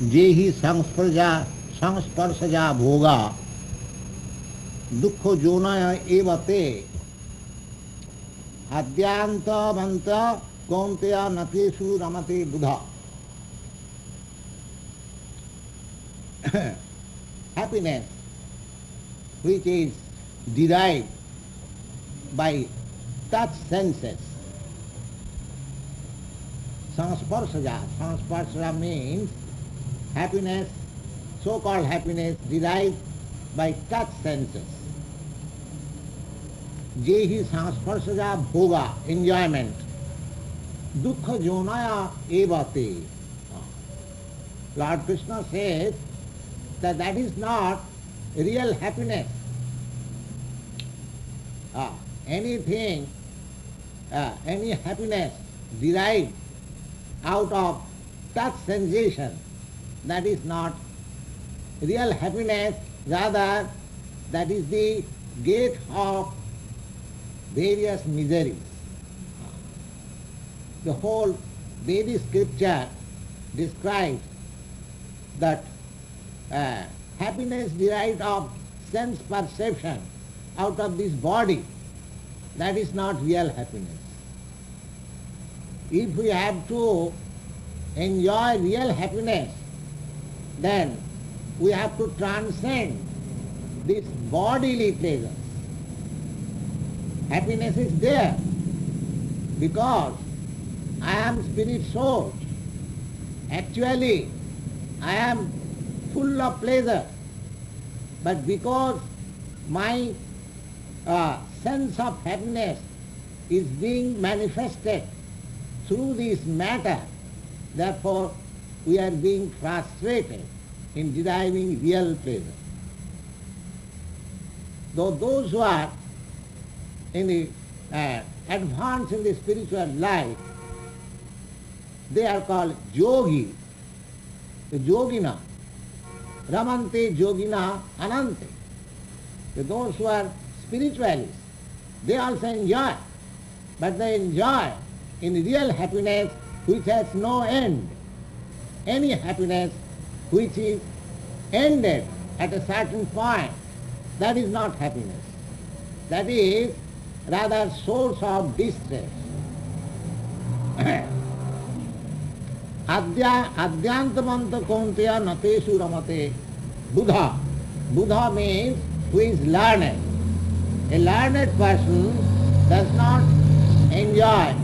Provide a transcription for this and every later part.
jehi sangsparsaja bhoga dukkho jonaya evate adyanta manta kaunteya natesu ramate buddha. Happiness, which is derived by touch senses. Sangsparsaja. Sangsparsaja means happiness, so-called happiness derived by touch senses. Jehi sangsparsaja bhoga, enjoyment. Dukkha jonaya evate. Lord Krishna says that that is not real happiness. Anything, any happiness derived out of touch sensation, that is not real happiness, rather that is the gate of various miseries. The whole Vedic scripture describes that happiness derived of sense perception out of this body, that is not real happiness. If we have to enjoy real happiness, then we have to transcend this bodily pleasures. Happiness is there because I am spirit soul. Actually, I am full of pleasure, but because my sense of happiness is being manifested through this matter, therefore we are being frustrated in deriving real pleasure. Though those who are in the advanced in the spiritual life, they are called yogi, the yogina, ramante yogina anante. Those who are spiritualists, they also enjoy, but they enjoy in real happiness which has no end. Any happiness which is ended at a certain point, that is not happiness. That is rather source of distress. Adyantamanta kaunteya natesu ramate Buddha. Buddha means who is learned. A learned person does not enjoy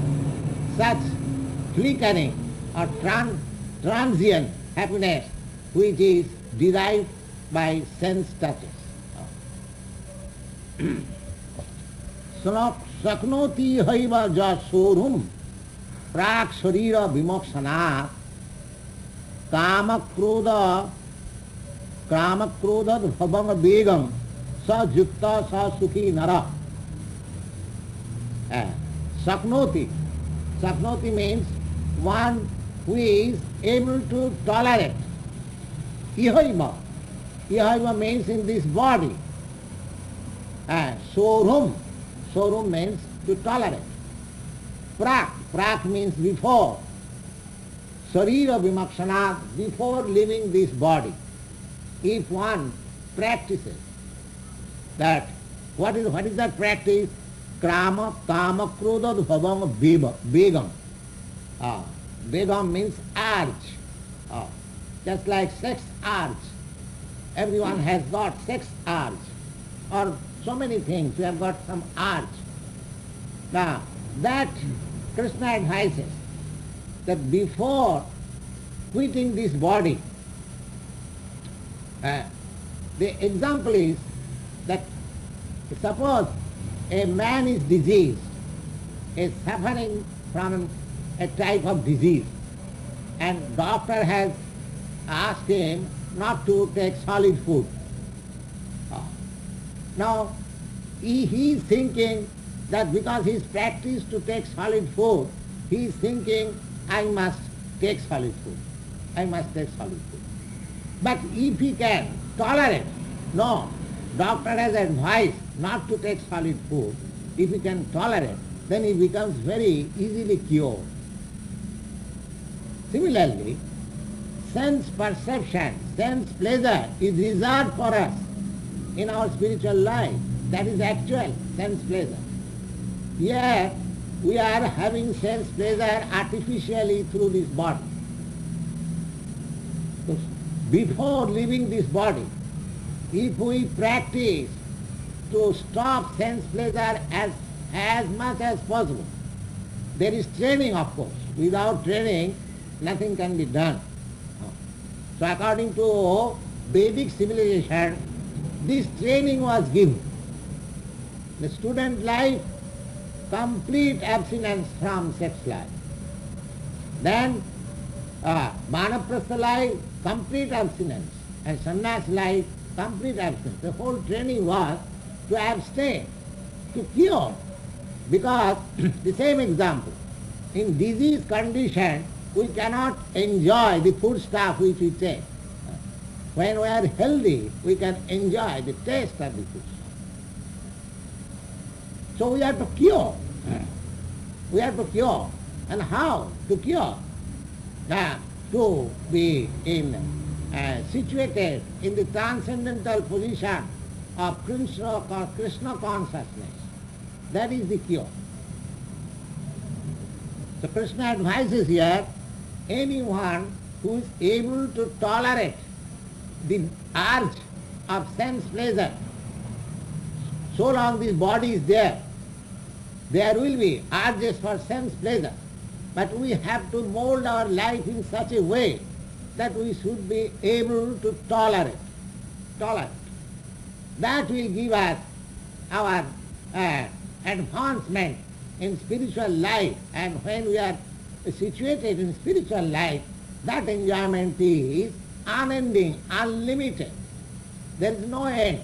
such flickering or transient happiness which is derived by sense touches. Saknoti haiva ja sorum prak sharira vimoksanat kamakrodha bhavanga begam sa jukta sa sukhi nara. Saknoti. Saknoti means one who is able to tolerate. Ihaiva. Ihaiva means in this body. Sorum. Sorum means to tolerate. Prak. Prak means before. Sarira vimakshana, before leaving this body. If one practices that, what is that practice? Krama, kama, krodha, bhavanga, begam. Begam means urge. Just like sex urge. Everyone has got sex urge. Or so many things, we have got some urge. Now, that Krishna advises that before quitting this body, the example is that suppose a man is diseased, is suffering from a type of disease, and doctor has asked him not to take solid food. Now, he is thinking that because he is practiced to take solid food, he is thinking, I must take solid food. I must take solid food. But if he can tolerate, no, doctor has advised not to take solid food. If he can tolerate, then he becomes very easily cured. Similarly, sense perception, sense pleasure is reserved for us in our spiritual life. That is actual sense pleasure. Here we are having sense pleasure artificially through this body. So before leaving this body, if we practice to stop sense pleasure as much as possible, there is training, of course. Without training, nothing can be done. So according to Vedic civilization, this training was given. The student life, complete abstinence from sex life. Then vanaprastha life, complete abstinence. And sannyasa life, complete abstinence. The whole training was to abstain, to cure. Because the same example, in disease condition, we cannot enjoy the food stuff which we take. When we are healthy, we can enjoy the taste of the food. So we have to cure. We have to cure. And how to cure? To be situated in the transcendental position of Krishna Consciousness. That is the cure. So Krishna advises here, anyone who is able to tolerate the urge of sense pleasure, so long this body is there will be urges for sense pleasure. But we have to mold our life in such a way that we should be able to tolerate. That will give us our advancement in spiritual life, and when we are situated in spiritual life, that enjoyment is unending, unlimited. There is no end.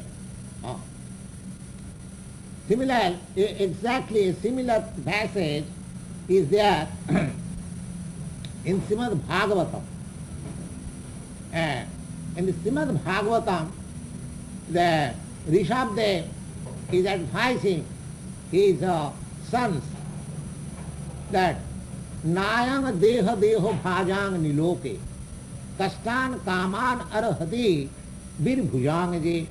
Exactly a similar passage is there in Srimad Bhagavatam. In the Srimad Bhagavatam, the Rishabdev is advising his sons that nayang deha deho bhajang niloke kastan kaman arhati birbhujang je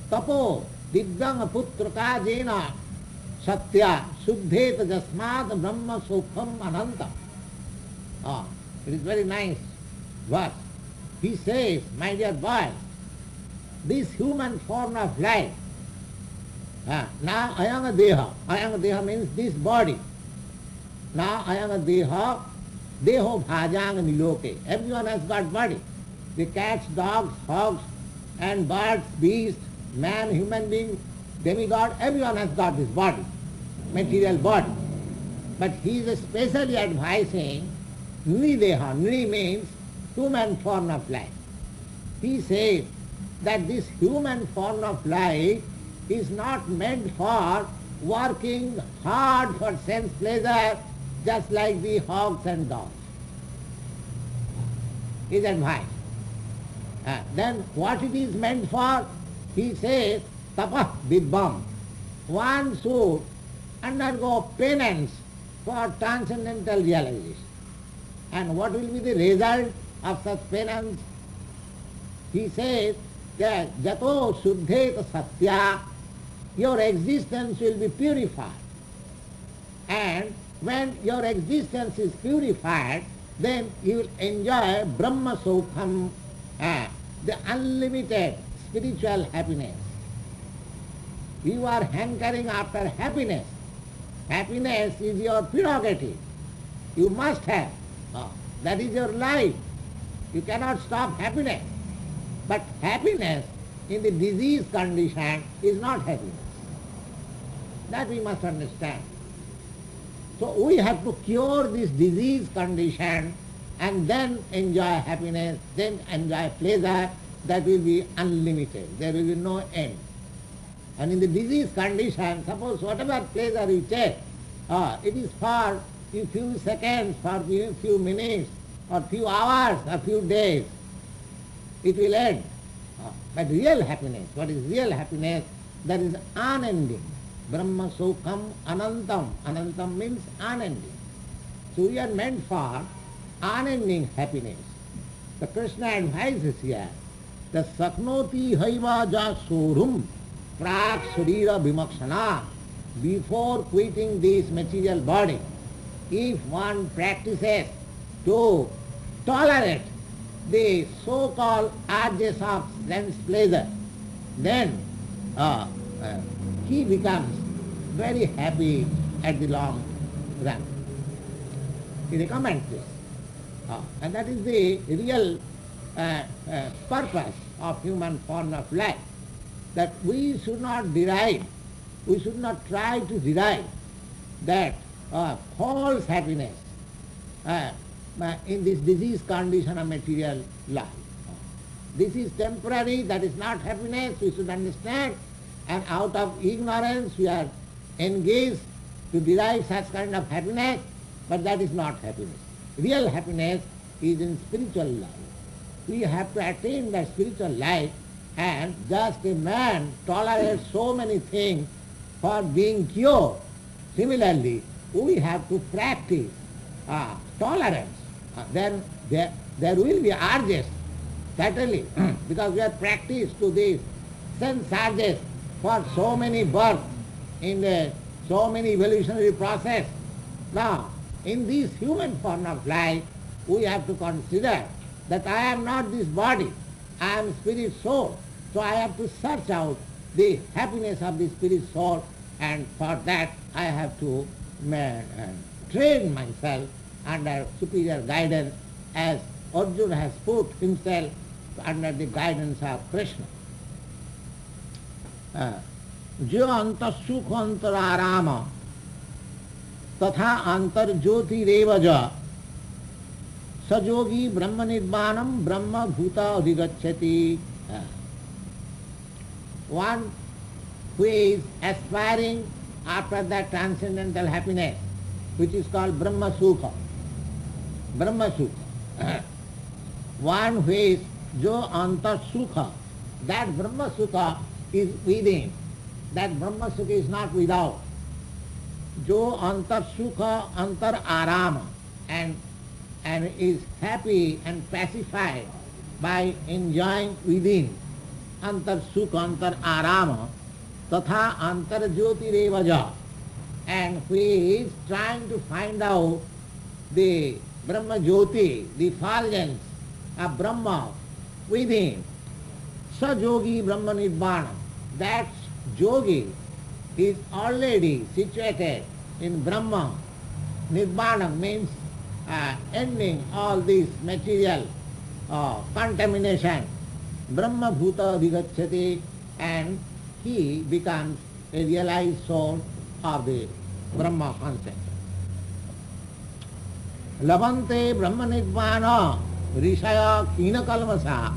tapo diddang putraka jena satya suddhet jasmat brahma sokham ananta. It is very nice verse. He says, my dear boys, this human form of life, now ayanga deha means this body. Now ayanga deha, deho bhajang niloke. Everyone has got body. The cats, dogs, hogs, and birds, beasts, man, human being, demigod, everyone has got this body, material body. But he is especially advising nideha. Ni means human form of life. He says that this human form of life is not meant for working hard for sense pleasure, just like the hogs and dogs. His advice. Then what it is meant for? He says, tapah vidvam. One should undergo penance for transcendental realization. And what will be the result of such penance? He says that jato suddhet satya, your existence will be purified. And when your existence is purified, then you will enjoy Brahma Sokham, the unlimited spiritual happiness. You are hankering after happiness. Happiness is your prerogative. You must have. That is your life. You cannot stop happiness. But happiness in the disease condition is not happiness. That we must understand. So we have to cure this disease condition and then enjoy happiness, then enjoy pleasure. That will be unlimited. There will be no end. And in the disease condition, suppose whatever pleasure you take, it is for a few seconds, for a few minutes, or few hours, or few days. It will end. But real happiness, what is real happiness? That is unending. Brahma Sokham Anantam. Anantam means unending. So we are meant for unending happiness. The Krishna advises here, the saknoti haiva ja sorum prak surira vimakshana. Before quitting this material body, if one practices to tolerate the so-called urges of sense pleasure, then he becomes very happy at the long run. He recommends this. And that is the real purpose of human form of life, that we should not try to derive that false happiness in this disease condition of material life. This is temporary, that is not happiness, we should understand, and out of ignorance we are engaged to derive such kind of happiness, but that is not happiness. Real happiness is in spiritual life. We have to attain that spiritual life, and just a man tolerates so many things for being cured. Similarly, we have to practice tolerance. Then there will be urges, certainly, because we have practiced to these sense urges for so many births in so many evolutionary process. Now, in this human form of life, we have to consider that I am not this body, I am spirit soul. So I have to search out the happiness of the spirit soul, and for that I have to train myself under superior guidance, as Arjuna has put himself under the guidance of Krishna. Jo anta sukh antararama tatha antar jyoti revaja sajogi brahma nirvanam brahma bhuta adhigacchati. One who is aspiring after that transcendental happiness, which is called Brahma Sukha. Brahma Sukha. One who is Jo Antar Sukha, that Brahma Sukha is within. That Brahma Sukha is not without. Jo Antar Sukha Antar Arama, and is happy and pacified by enjoying within. Antar Sukha Antar Arama Tatha Antar Jyoti Revaja, and who is trying to find out the Brahma Jyoti, the effulgence of Brahma within. Sajogi Brahma Nirvana, that yogi is already situated in Brahma. Nirvana means ending all this material contamination. Brahma Bhuta Adhigacchati, and he becomes a realized soul of the Brahma concept. Labante Brahma Nirvana Rishaya Kina Kalmasa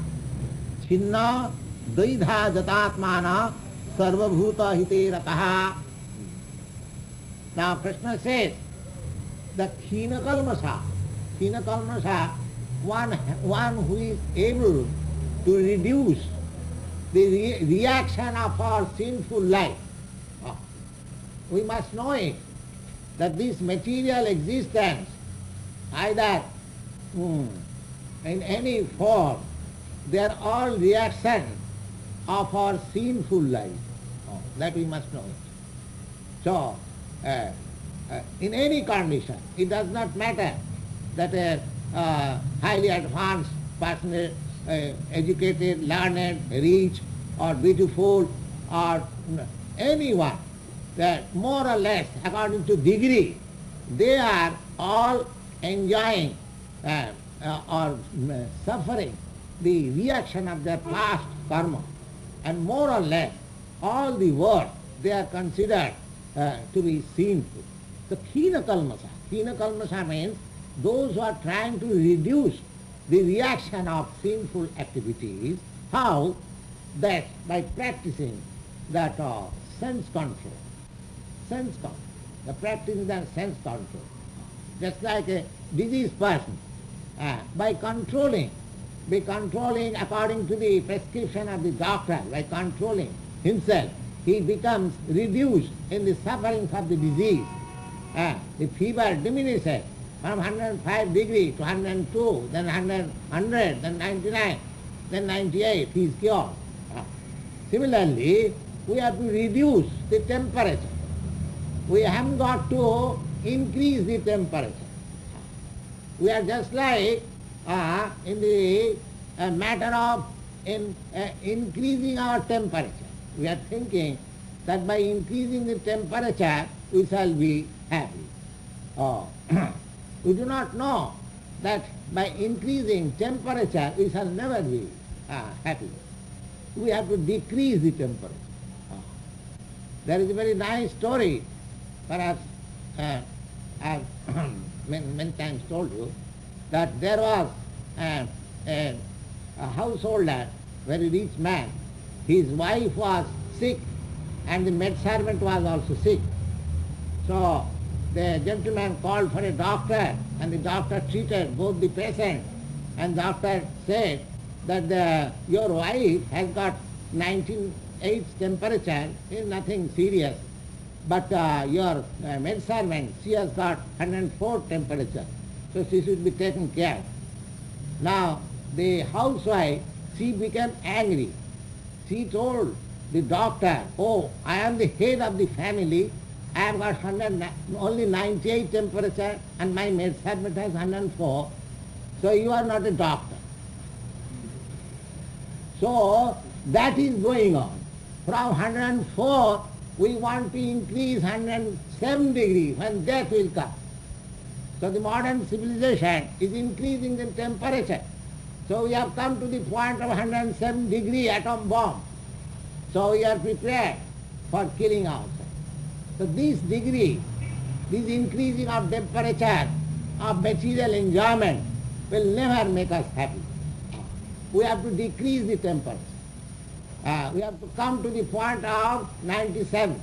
Chinna Daidha Jatatmana Sarvabhuta Hite Rataha. Now Krishna says the Kina Kalmasa, one who is able to reduce the reaction of our sinful life. We must know it, that this material existence, either in any form, they are all reaction of our sinful life. That we must know it. So, in any condition, it does not matter that a highly advanced person, educated, learned, rich, or beautiful, or anyone, that more or less, according to degree, they are all enjoying or suffering the reaction of their past karma. And more or less, all the world, they are considered to be sinful. The Kina Kalmasa means those who are trying to reduce the reaction of sinful activities. How? That by practicing that sense control. The practicing that sense control. Just like a diseased person, by controlling according to the prescription of the doctor, by controlling himself, he becomes reduced in the sufferings of the disease. The fever diminishes, from 105 degree to 102, then 100, then 99, then 98, he is cured. Similarly, we have to reduce the temperature. We haven't got to increase the temperature. We are just like in the matter of increasing our temperature. We are thinking that by increasing the temperature, we shall be happy. We do not know that by increasing temperature, we shall never be happy. We have to decrease the temperature. There is a very nice story, perhaps I have many times told you, that there was a householder, very rich man. His wife was sick and the maidservant was also sick. So the gentleman called for a doctor and the doctor treated both the patient, and the doctor said that your wife has got 98 temperature, is nothing serious, but your maidservant, she has got 104 temperature, so she should be taken care. Now the housewife, she became angry. She told the doctor, oh, I am the head of the family, I have got only 98 temperature and my maidservant has 104, so you are not a doctor. So that is going on. From 104, we want to increase 107 degrees when death will come. So the modern civilization is increasing the temperature. So we have come to the point of 107 degree atom bomb. So we are prepared for killing ourselves. So this degree, this increasing of temperature of material enjoyment will never make us happy. We have to decrease the temperature. We have to come to the point of 97,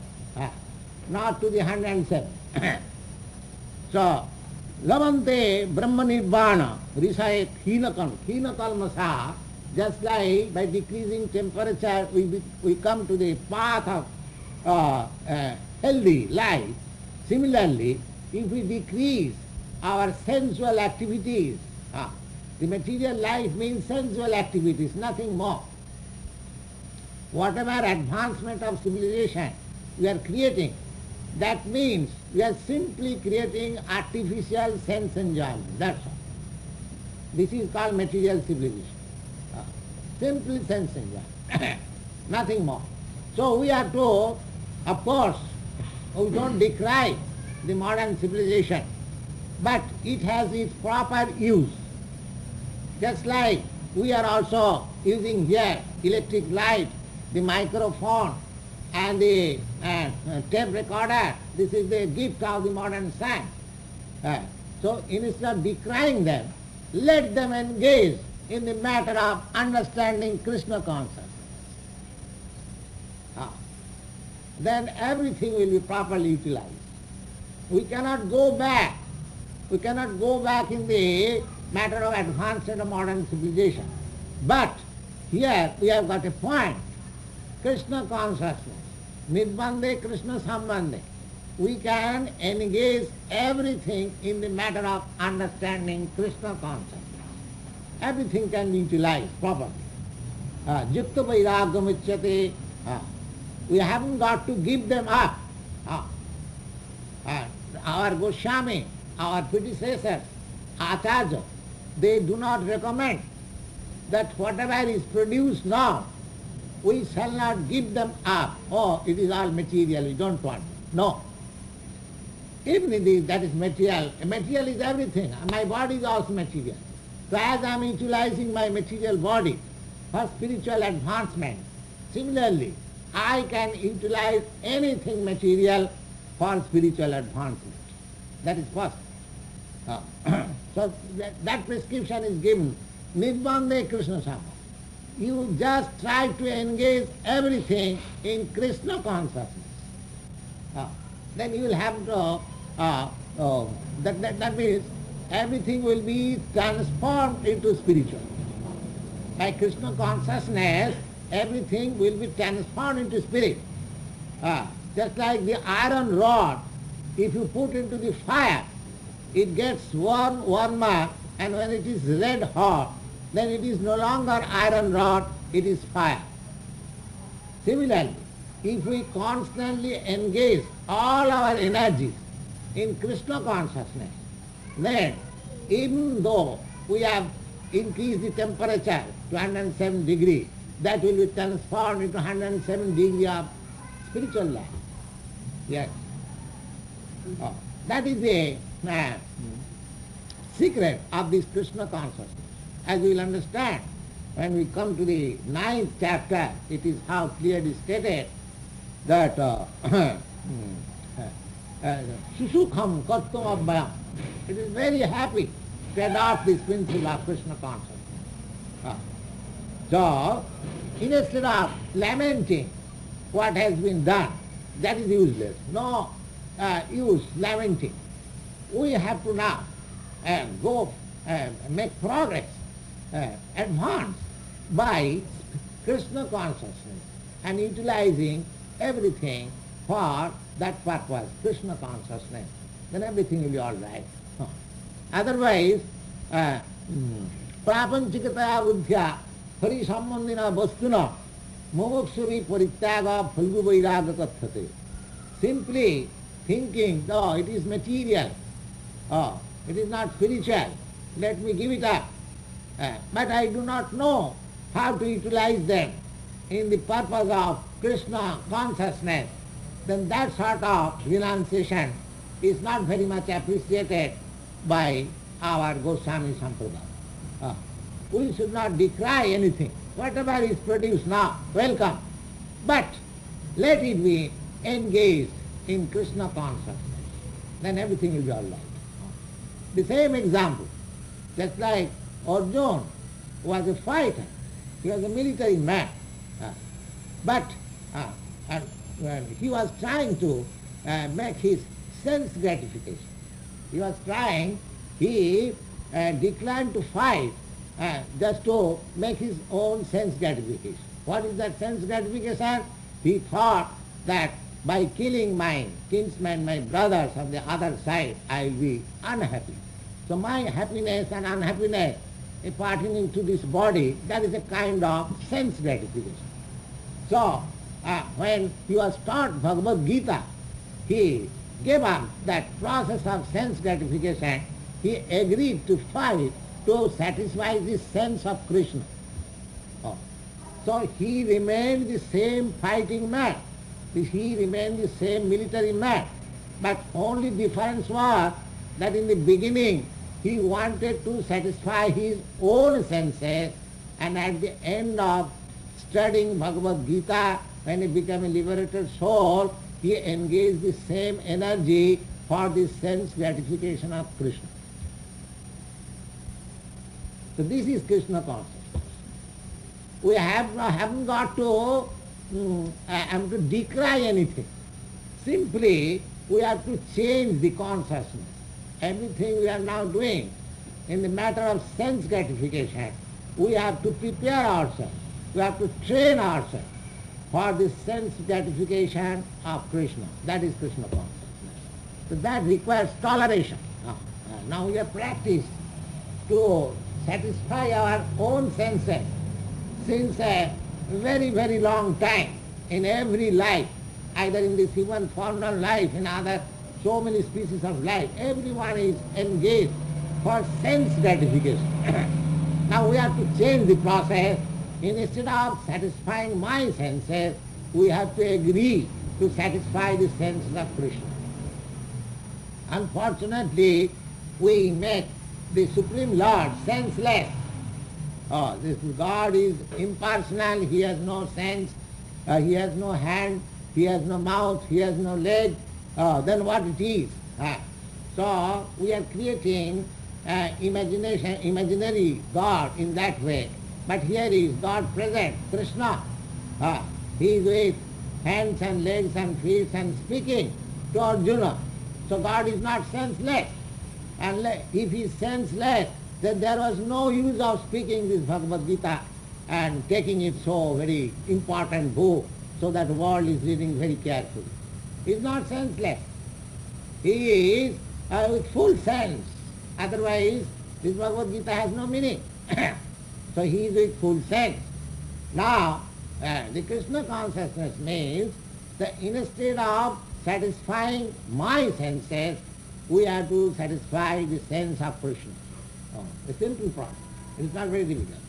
not to the 107. So, lavante brahma nirvana risayet hina kalmasa, just like by decreasing temperature we come to the path of healthy life. Similarly, if we decrease our sensual activities, the material life means sensual activities, nothing more. Whatever advancement of civilization we are creating, that means we are simply creating artificial sense enjoyment, that's all. This is called material civilization. Simply sense enjoyment, nothing more. So we have to, of course, we don't decry the modern civilization, but it has its proper use. Just like we are also using here electric light, the microphone and the tape recorder. This is the gift of the modern science. So instead of decrying them, let them engage in the matter of understanding Krishna consciousness. Then everything will be properly utilized. We cannot go back. We cannot go back in the matter of advancement of modern civilization. But here we have got a point. Krishna consciousness, nidbande Krishna sambande. We can engage everything in the matter of understanding Krishna consciousness. Everything can be utilized properly. Jukta vairagam uchyate. We haven't got to give them up. Our Goswami, our predecessors, Acharya, they do not recommend that whatever is produced now, we shall not give them up. Oh, it is all material, we don't want it. No. Even if that is material, material is everything. My body is also material. So as I am utilizing my material body for spiritual advancement, similarly, I can utilize anything material for spiritual advancement. That is possible. So that prescription is given. Nidbande Krishna Sambandha. You just try to engage everything in Krishna consciousness. Then you will have to, that means everything will be transformed into spiritual. By Krishna consciousness, everything will be transformed into spirit. Just like the iron rod, if you put into the fire, it gets warmer, and when it is red hot, then it is no longer iron rod, it is fire. Similarly, if we constantly engage all our energies in Krishna consciousness, then even though we have increased the temperature to 107 degrees, that will be transformed into 107 degrees of spiritual life. Yes. That is the secret of this Krishna consciousness. As we will understand, when we come to the 9th chapter, it is how clearly stated that Susukham Kartum Abhayam. It is very happy to adopt this principle of Krishna consciousness. So, instead of lamenting what has been done, that is useless. No use lamenting. We have to now go make progress, advance by Krishna consciousness and utilizing everything for that purpose, Krishna consciousness. Then everything will be all right. Otherwise, prapanchikataya buddhya hari sambandhina vastuna mumukshuri parityaga phalgu vairaga kathate. Simply thinking, oh, it is material, oh, it is not spiritual, let me give it up. But I do not know how to utilize them in the purpose of Krishna consciousness, then that sort of renunciation is not very much appreciated by our Goswami Sampradaya. We should not decry anything. Whatever is produced now, welcome. But let it be engaged in Krishna consciousness. Then everything will be all right. The same example, just like Arjuna was a fighter, he was a military man. But he was trying to make his sense gratification. He declined to fight just to make his own sense gratification. What is that sense gratification? He thought that by killing my kinsmen, my brothers on the other side, I will be unhappy. So my happiness and unhappiness pertaining to this body, that is a kind of sense gratification. So when he was taught Bhagavad Gita, he gave up that process of sense gratification. He agreed to fight to satisfy the sense of Krishna. So he remained the same fighting man. He remained the same military man. But only difference was that in the beginning he wanted to satisfy his own senses, and at the end of studying Bhagavad Gita, when he became a liberated soul, he engaged the same energy for the sense gratification of Krishna. So this is Krishna consciousness. We haven't got to decry anything. Simply, we have to change the consciousness. Everything we are now doing in the matter of sense gratification, we have to prepare ourselves. We have to train ourselves for the sense gratification of Krishna. That is Krishna consciousness. So that requires toleration. Now we have practiced to satisfy our own senses since a very, very long time in every life, either in this human formal life, in other so many species of life. Everyone is engaged for sense gratification. Now we have to change the process. Instead of satisfying my senses, we have to agree to satisfy the senses of Krishna. Unfortunately, we make the Supreme Lord senseless. This God is impersonal, he has no sense, he has no hand, he has no mouth, he has no leg, then what it is? So we are creating imaginary God in that way. But here is God present, Krishna. He is with hands and legs and feet and speaking to Arjuna. So God is not senseless. And if he is senseless, then there was no use of speaking this Bhagavad Gita and taking it so very important book so that the world is reading very carefully. He is not senseless. He is with full sense. Otherwise, this Bhagavad Gita has no meaning. So he is with full sense. Now, the Krishna consciousness means that instead of satisfying my senses, we have to satisfy the sense of Krishna. A simple process. It is not very difficult.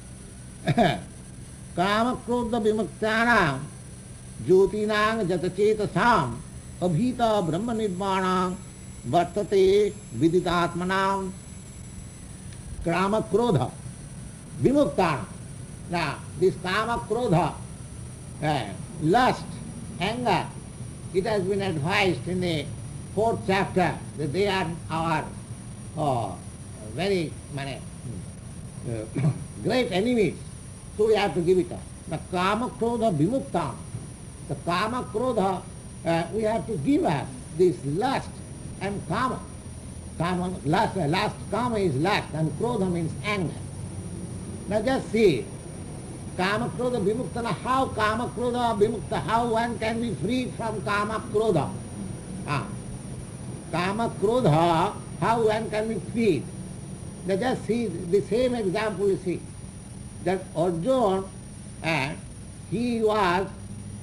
Kama krodha vimuktanam jyotinang jatachetasam abhita brahma nirvanam vartate viditatmanam. Kama krodha vimuktanam. Now, this kama krodha, lust, anger, it has been advised in the 4th chapter that they are our very great enemies. So we have to give it up. The kama krodha vimuktam. The kama krodha, we have to give up this lust and kama. Lust, kama is lust and krodha means anger. Now just see, kama krodha vimuktana, how kama krodha vimukta, how one can be freed from kama krodha. Kama krodha, how one can be freed. Now just see the same example you see. That Arjuna, he was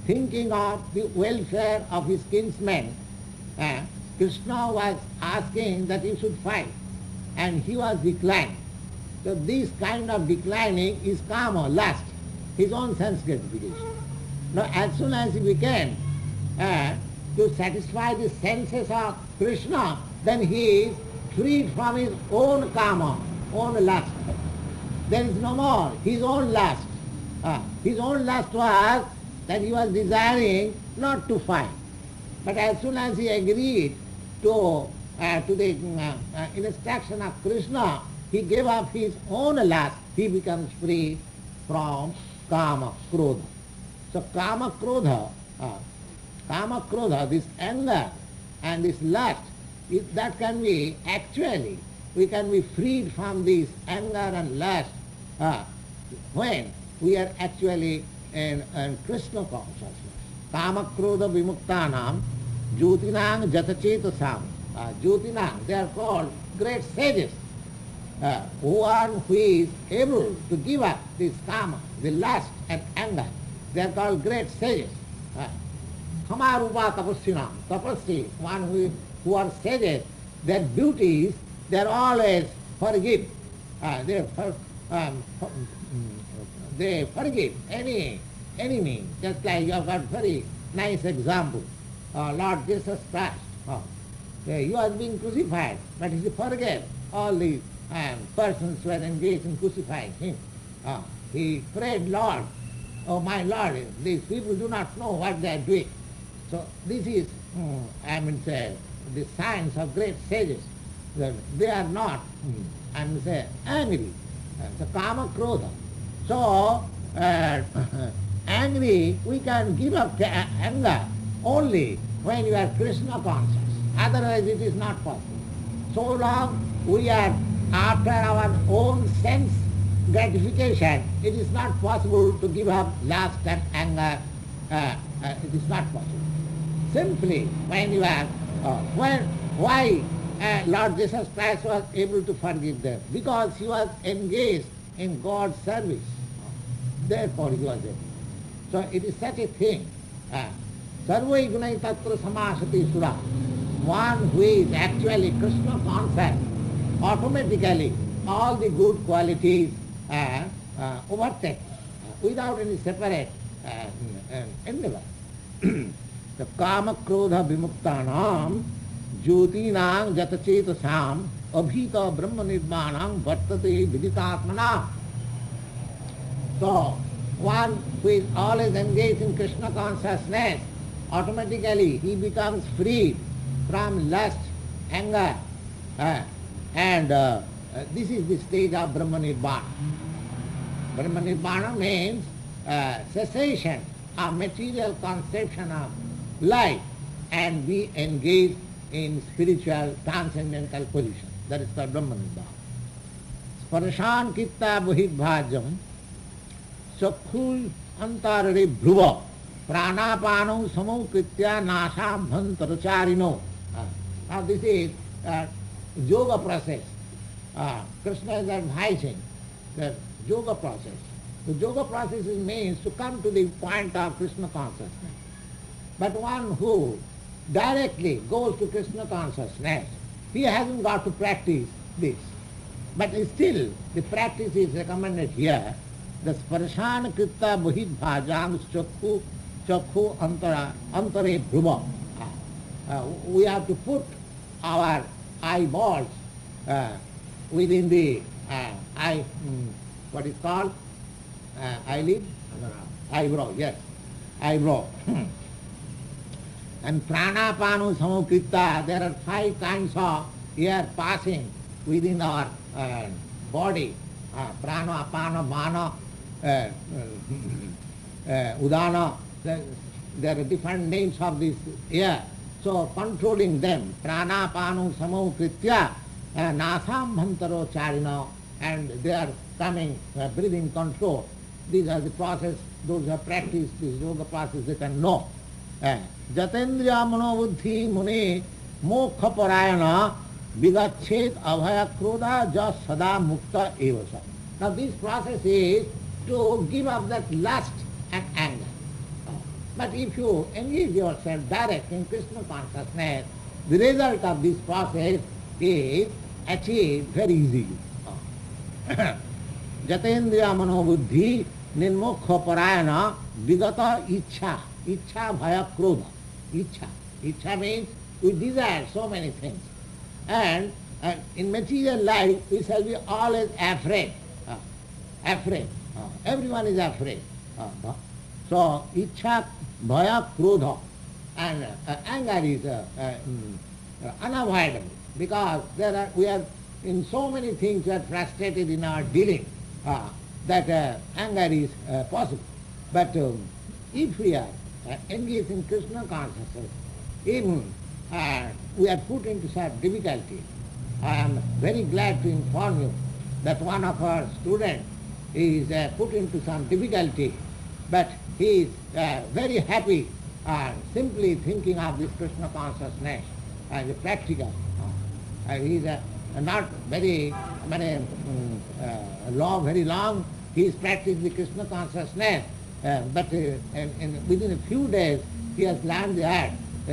thinking of the welfare of his kinsmen. Krishna was asking that he should fight, and he was declining. So this kind of declining is kama, lust, his own sense gratification. Now as soon as he began to satisfy the senses of Krishna, then he is freed from his own kama, own lust. There is no more his own lust. His own lust was that he was desiring not to fight. But as soon as he agreed to the instruction of Krishna, he gave up his own lust, he becomes free from kama krodha. So kama krodha, this anger and this lust, that can be actually, we can be freed from this anger and lust when we are actually in Krishna consciousness. Kama krodha vimuktanam jyotinang jatachetasam. Jyotinang, they are called great sages, who is able to give up this kama, the lust and anger. They are called great sages. Kamarupa tapassinam, tapassi, one who are sages, their duties, they are always forgive. They forgive any enemy. Just like you have got very nice example. Lord Jesus Christ, he was being crucified, but he forgave all the persons who were engaged in crucifying him. He prayed, Lord, oh my Lord, these people do not know what they are doing. So this is, the signs of great sages. They are not, angry. The kama krodha. So, angry, we can give up anger only when you are Krishna conscious. Otherwise it is not possible. So long we are after our own sense gratification, it is not possible to give up lust and anger. It is not possible. Simply when you are, why Lord Jesus Christ was able to forgive them? Because he was engaged in God's service. Therefore he was able. So it is such a thing. Sarvai gunai tatra samasati sura. One who is actually Krishna conscious, automatically all the good qualities overtake without any separate endeavor. The kama krodha vimuktanam jyotinang jatachetasam abhita brahma nirvanam vartate viditatmanam. So, one who is always engaged in Krishna consciousness, automatically he becomes free from lust, anger, and this is the stage of Brahma Nirvana. Brahma Nirvana means cessation of material conception of life and be engaged in spiritual transcendental position. That is called Brahma Nirvana. Sparashan kitta bahidbhajam Sakhul antarare bhruva pranapano samokritya nasam bhantaracharino. Now this is yoga process. Krishna is advising the yoga process. The yoga process means to come to the point of Krishna consciousness. But one who directly goes to Krishna consciousness, he hasn't got to practice this. But still, the practice is recommended here. The sparshan kritta buhid bhajam chakhu antare bhruma. We have to put our eyeballs within the eye, what is called? Eyelid? Eyebrow, yes. Eyebrow. And pranapanu samokritta, there are 5 kinds of air passing within our body. Prana, apana, mana, udana. There are different names of this air. So controlling them, pranapanu samokritya, nasam bhantaro charino, and they are coming, breathing control. These are the process, those who have practiced this yoga process, they can know. Jatendriya manobuddhi muni mokha parayana vigachet abhaya krodha jas sada mukta evasa. Now this process is to give up that lust and anger. But if you engage yourself direct in Krishna consciousness, the result of this process is achieved very easily. Jatendriya manobuddhi nirmokha parayana vigata ichha. Ichha bhaya krodha. Ichha. Ichha means we desire so many things. And in material life we shall be always afraid. Afraid. Everyone is afraid. So ichha bhaya krodha. And anger is unavoidable, because we are in so many things we are frustrated in our dealing that anger is possible. But if we are engaged in Krishna consciousness, even we are put into such difficulty. I am very glad to inform you that one of our students is put into some difficulty, but he is very happy simply thinking of this Krishna consciousness as practical. He is not very long, he is practicing the Krishna consciousness, but within a few days he has learned the art.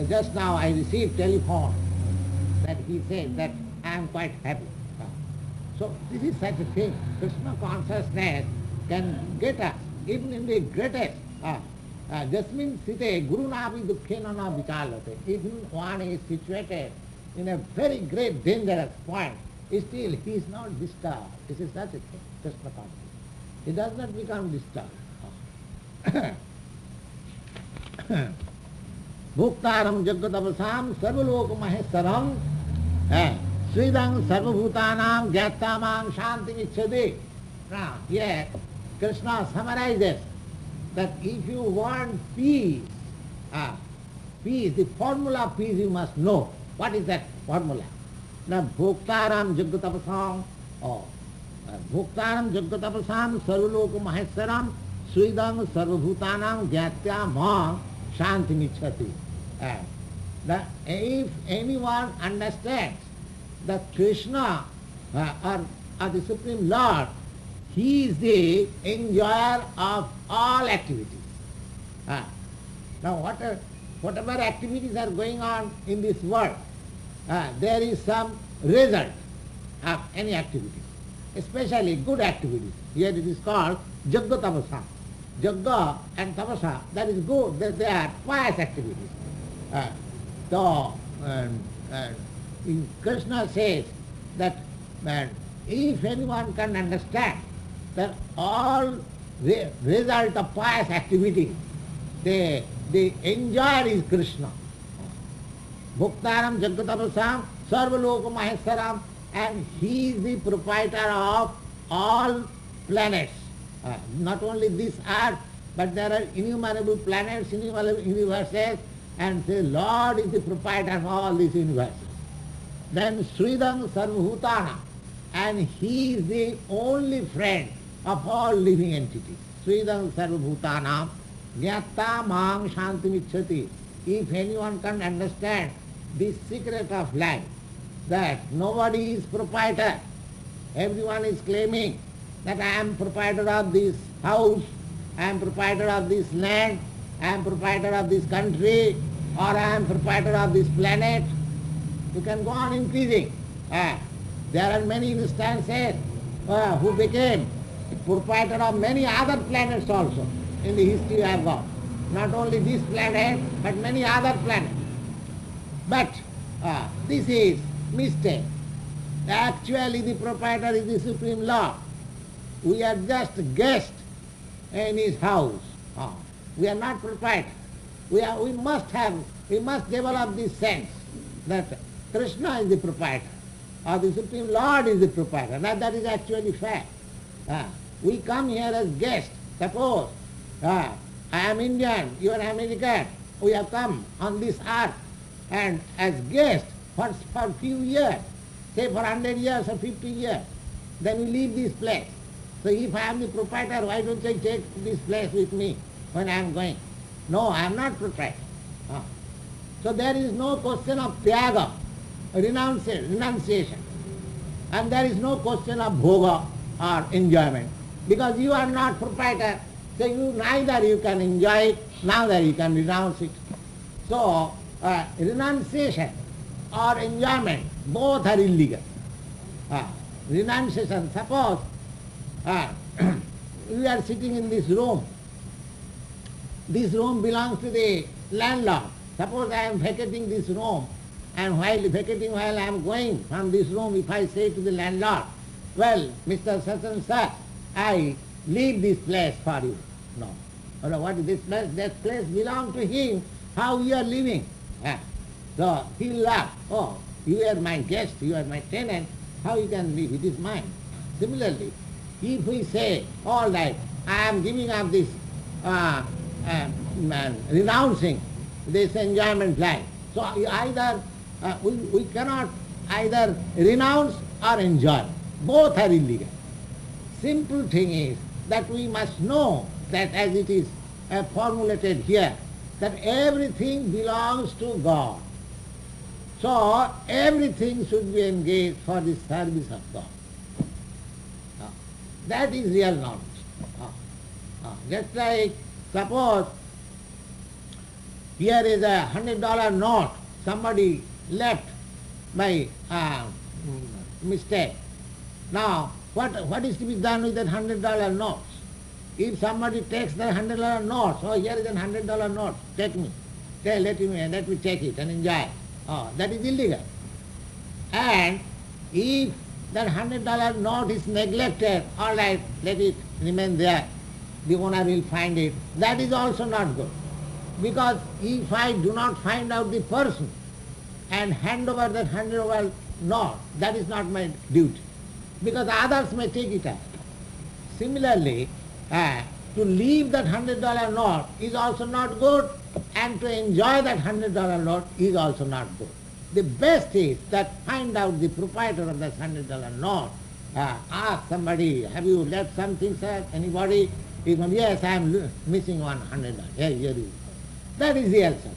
Just now I received telephone that he said that I am quite happy. So this is such a thing. Krishna consciousness can get us even in the greatest. Jasmin site guru napi dukkhena na vichalate. Even one is situated in a very great dangerous point, still he is not disturbed. This is such a thing, Krishna consciousness. He does not become disturbed. Bhuktaram jagatavasam sarvalok maheswaram sridang sarvabhutanam gyattamam shanti ichchati. Now here Krishna summarizes that if you want peace, peace, the formula of peace you must know. What is that formula? Now bhuktaram jagatavasam bhuktaram jagatavasam sarvalok maheswaram sridang sarvabhutanam gyattamam shanti ichchati. If anyone understands that Krishna or the Supreme Lord, he is the enjoyer of all activities. Now whatever activities are going on in this world, there is some result of any activity, especially good activities. Here it is called Jagga Tapasa. Jagga and Tapasa, that is good, they are pious activities. Krishna says that if anyone can understand that all the result of pious activity, the enjoyer is Krishna. Bhuktaram Jagatapasam Sarvaloka Maheswaram, and he is the proprietor of all planets. Not only this earth, but there are innumerable planets, innumerable universes, and the Lord is the proprietor of all these universes. Then Sridam Sarvabhutana, and he is the only friend of all living entities. Sridam Sarvabhutana Jnata Mam Shantim Ichchati. If anyone can understand this secret of life, that nobody is proprietor. Everyone is claiming that I am proprietor of this house, I am proprietor of this land, I am proprietor of this country, or I am proprietor of this planet. You can go on increasing. There are many instances who became proprietor of many other planets also. In the history we have got. Not only this planet, but many other planets. But this is mistake. Actually the proprietor is the Supreme Lord. We are just guests in his house. We are not proprietor. We must develop this sense that Krishna is the proprietor, or the Supreme Lord is the proprietor. Now that is actually fact. We come here as guests. Suppose I am Indian, you are American. We have come on this earth and as guests for few years, say for 100 years or 50 years. Then we leave this place. So if I am the proprietor, why don't I take this place with me when I am going? No, I am not proprietor. So there is no question of tyaga, renunciation. And there is no question of bhoga or enjoyment. Because you are not proprietor, so neither you can enjoy it, neither you can renounce it. So renunciation or enjoyment, both are illegal. Renunciation, suppose we are sitting in this room. This room belongs to the landlord. Suppose I am vacating this room, and while I am going from this room, if I say to the landlord, well, Mr. Such and such, I leave this place for you. No. What is this place? That place belongs to him. How you are living? So he will laugh. Oh, you are my guest, you are my tenant. How you can live? It is mine. Similarly, if we say, all right, I am giving up this, renouncing this enjoyment life. So either we cannot either renounce or enjoy. Both are illegal. Simple thing is that we must know that as it is formulated here, that everything belongs to God. So everything should be engaged for the service of God. That is real knowledge. Just like, suppose here is a $100 note, somebody left by mistake. Now, what is to be done with that $100 note? If somebody takes the $100 note, oh, here is a $100 note, take me. Let me take it and enjoy. Oh, that is illegal. And if that $100 note is neglected, all right, let it remain there. The owner will find it. That is also not good. Because if I do not find out the person and hand over that $100 note, that is not my duty. Because others may take it out. Similarly, to leave that $100 note is also not good, and to enjoy that $100 note is also not good. The best is that find out the proprietor of that $100 note. Ask somebody, have you left something, sir? Anybody? Yes, I am missing $100. Here you go. That is the answer.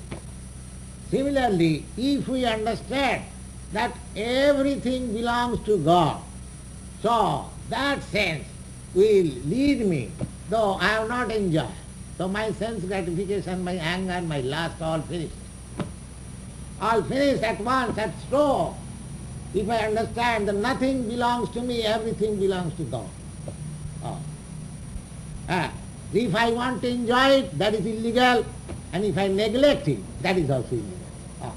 Similarly, if we understand that everything belongs to God, so that sense will lead me, though I have not enjoyed. So my sense gratification, my anger, my lust, all finished. All finished at once, at stroke. If I understand that nothing belongs to me, everything belongs to God. If I want to enjoy it, that is illegal. And if I neglect it, that is also illegal.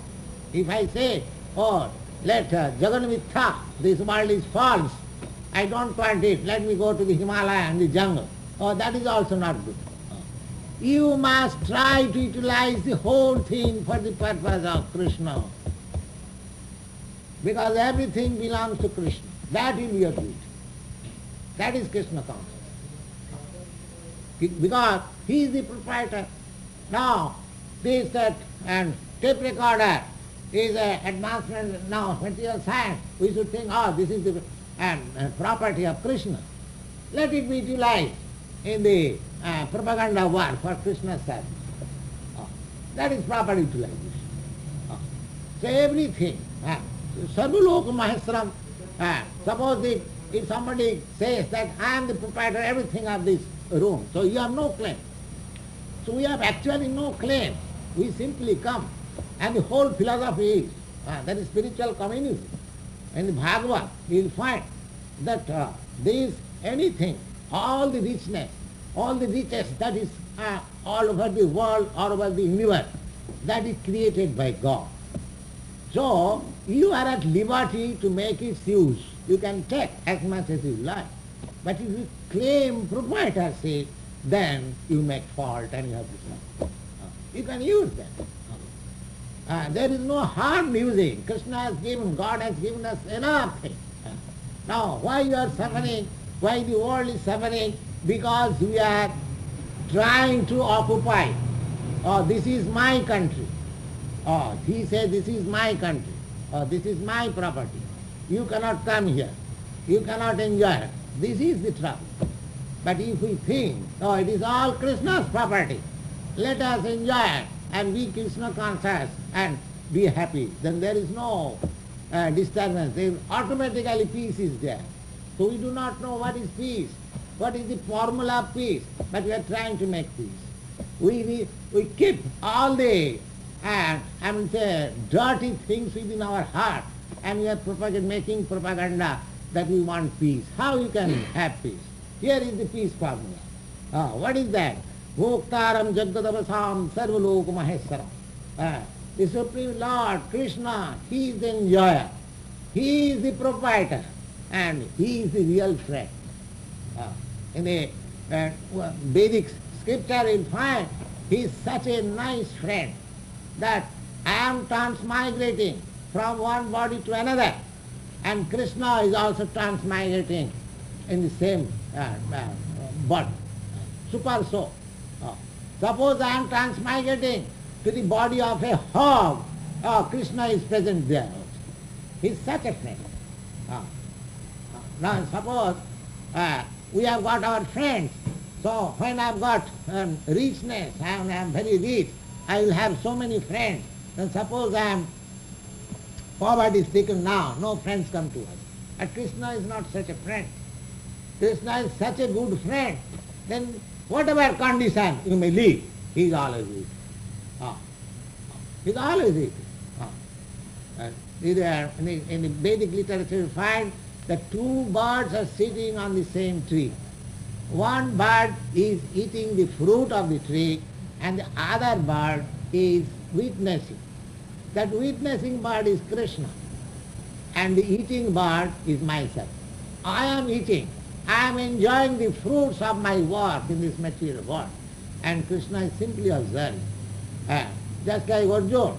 If I say, oh, let Gaudiya Matha, this world is false, I don't want it, let me go to the Himalaya and the jungle. Oh, that is also not good. You must try to utilize the whole thing for the purpose of Krishna. Because everything belongs to Krishna. That will be your duty. That is Krishna consciousness. Because he is the proprietor. Now, this and tape recorder is an advancement now, material science. We should think, oh, this is the property of Krishna. Let it be utilized in the propaganda war for Krishna's service. That is proper utilization. So everything Sarvaloka Maheswaram. Suppose if somebody says that I am the proprietor of everything of this room, so you have no claim. So we have actually no claim. We simply come. And the whole philosophy is, that is spiritual community. In the Bhagavad, you will find that there is anything, all the richness, all the riches that is all over the world, all over the universe, that is created by God. So, you are at liberty to make its use. You can take as much as you like. But if you claim proprietorship, then you make fault and you have to stop. You can use that. There is no harm using. Krishna has given, God has given us enough things. Now, why you are suffering? Why the world is suffering? Because we are trying to occupy. Oh, this is my country. Oh, he says this is my country. Oh, this is my property. You cannot come here. You cannot enjoy it. This is the trouble. But if we think, oh, it is all Krishna's property, let us enjoy it and be Krishna conscious and be happy, then there is no disturbance. Then automatically peace is there. So we do not know what is peace, what is the formula of peace, but we are trying to make peace. We keep all the dirty things within our heart, and we are making propaganda that we want peace. How you can have peace? Here is the peace formula. What is that? Bhoktaram Jagadavasam Sarvaloka Maheswaram. The Supreme Lord, Krishna, He is the enjoyer. He is the proprietor. And He is the real friend. In the Vedic scripture you find He is such a nice friend that I am transmigrating from one body to another. And Krishna is also transmigrating in the same body. Super soul. Suppose I am transmigrating to the body of a hog. Krishna is present there also. He is such a friend. Now suppose we have got our friends. So when I have got richness, I am very rich, I will have so many friends. Then suppose I am poverty stricken now, no friends come to us. And Krishna is not such a friend. Krishna is such a good friend. Then whatever condition you may live, He is always with you. He is always with you. In the Vedic literature you find that two birds are sitting on the same tree. One bird is eating the fruit of the tree and the other bird is witnessing. That witnessing bird is Krishna and the eating bird is myself. I am eating. I am enjoying the fruits of my work in this material world. And Krishna is simply observing. Just like Arjuna.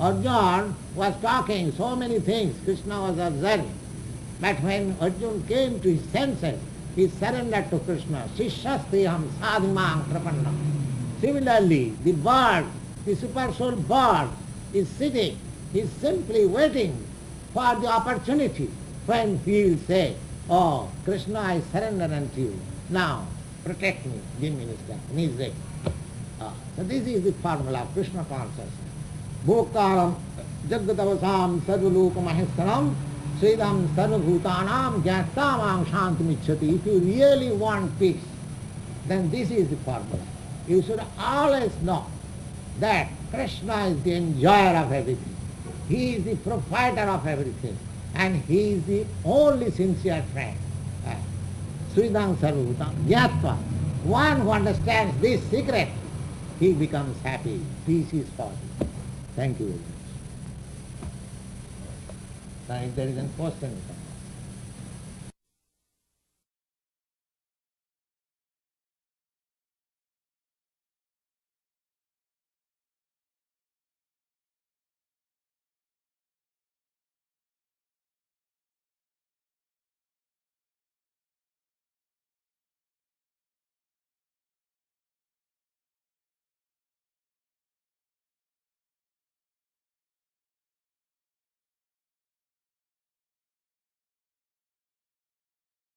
Arjuna was talking so many things, Krishna was observing. But when Arjuna came to his senses, he surrendered to Krishna. Shishastiham sadhimam prapannam. Similarly, the bird, the super soul bird, is sitting, is simply waiting for the opportunity when he will say, oh, Krishna, I surrender unto you. Now, protect me, give me wisdom. And he is ready. So this is the formula of Krishna consciousness. Bhoktaram Jagadavasam Sarvaloka Maheswaram Sridam Sarvabhutanam Jnatamam Shantamicchati. If you really want peace, then this is the formula. You should always know that Krishna is the enjoyer of everything. He is the proprietor of everything. And He is the only sincere friend. Sridam Sarvabhutam Jnatva. One who understands this secret, he becomes happy. Peace is possible. Thank you very much. Now if there is a question,